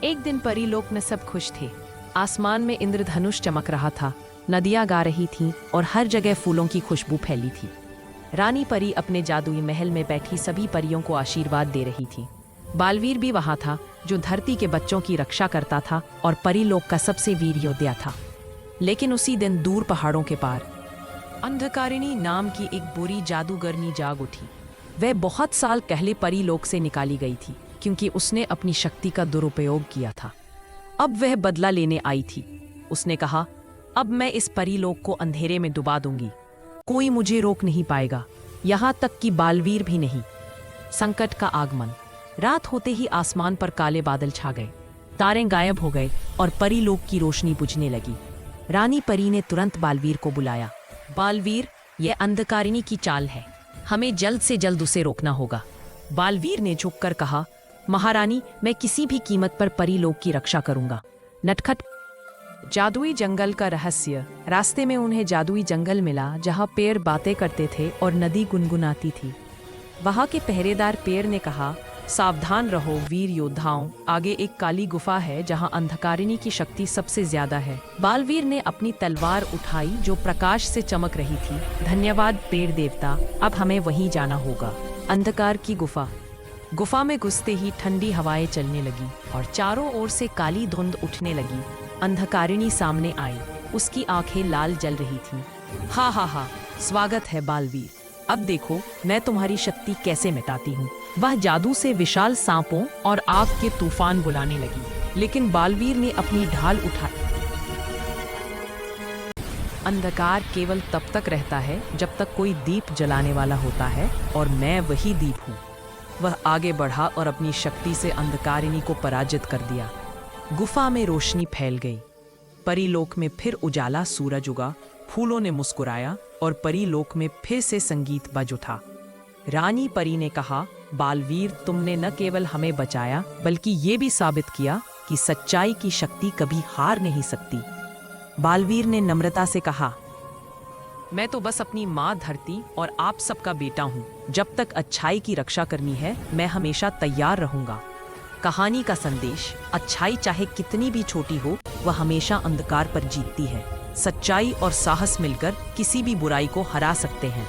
एक दिन परीलोक में सब खुश थे। आसमान में इंद्रधनुष चमक रहा था, नदियां गा रही थीं और हर जगह फूलों की खुशबू फैली थी। रानी परी अपने जादुई महल में बैठी सभी परियों को आशीर्वाद दे रही थी। बालवीर भी वहां था, जो धरती के बच्चों की रक्षा करता था और परीलोक का सबसे वीर योद्धा था। लेकिन उसी दिन दूर पहाड़ों के पार अंधकारिणी नाम की एक बुरी जादूगरनी जाग उठी। वह बहुत साल पहले परीलोक से निकाली गई थी, क्योंकि उसने अपनी शक्ति का दुरुपयोग किया था। अब वह बदला लेने आई थी। उसने कहा, अब मैं इस परीलोक को अंधेरे में डुबा दूंगी। कोई मुझे रोक नहीं पाएगा, यहाँ तक कि बालवीर भी नहीं। संकट का आगमन। रात होते ही आसमान पर काले बादल छा गए, तारे गायब हो गए और परीलोक की रोशनी बुझने लगी। रानी परी ने तुरंत बालवीर को बुलाया। बालवीर, यह अंधकारिणी की चाल है, हमें जल्द से जल्द उसे रोकना होगा। बालवीर ने झुककर कहा, महारानी, मैं किसी भी कीमत पर परीलोक की रक्षा करूंगा। नटखट। जादुई जंगल का रहस्य। रास्ते में उन्हें जादुई जंगल मिला, जहां पेड़ बातें करते थे और नदी गुनगुनाती थी। वहां के पहरेदार पेड़ ने कहा, सावधान रहो वीर योद्धाओं, आगे एक काली गुफा है जहां अंधकारिणी की शक्ति सबसे ज्यादा है। बालवीर ने अपनी तलवार उठाई, जो प्रकाश से चमक रही थी। धन्यवाद पेड़ देवता, अब हमें वहीं जाना होगा। अंधकार की गुफा। गुफा में घुसते ही ठंडी हवाएं चलने लगी और चारों ओर से काली धुंध उठने लगी। अंधकारिणी सामने आई, उसकी आंखें लाल जल रही थीं। हा हा हा, स्वागत है बालवीर, अब देखो मैं तुम्हारी शक्ति कैसे मिटाती हूँ। वह जादू से विशाल सांपों और आग के तूफान बुलाने लगी, लेकिन बालवीर ने अपनी ढाल उठाई। अंधकार केवल तब तक रहता है जब तक कोई दीप जलाने वाला होता है, और मैं वही दीप हूँ। वह आगे बढ़ा और अपनी शक्ति से अंधकारिणी को पराजित कर दिया। गुफा में रोशनी फैल गई। परीलोक में फिर उजाला सूरज उगा, फूलों ने मुस्कुराया और परीलोक में फिर से संगीत बज उठा। रानी परी ने कहा, बालवीर, तुमने न केवल हमें बचाया, बल्कि ये भी साबित किया कि सच्चाई की शक्ति कभी हार नहीं सकती। बालवीर ने नम्रता से कहा, मैं तो बस अपनी माँ धरती और आप सबका बेटा हूँ। जब तक अच्छाई की रक्षा करनी है, मैं हमेशा तैयार रहूंगा। कहानी का संदेश, अच्छाई चाहे कितनी भी छोटी हो, वह हमेशा अंधकार पर जीतती है। सच्चाई और साहस मिलकर किसी भी बुराई को हरा सकते हैं।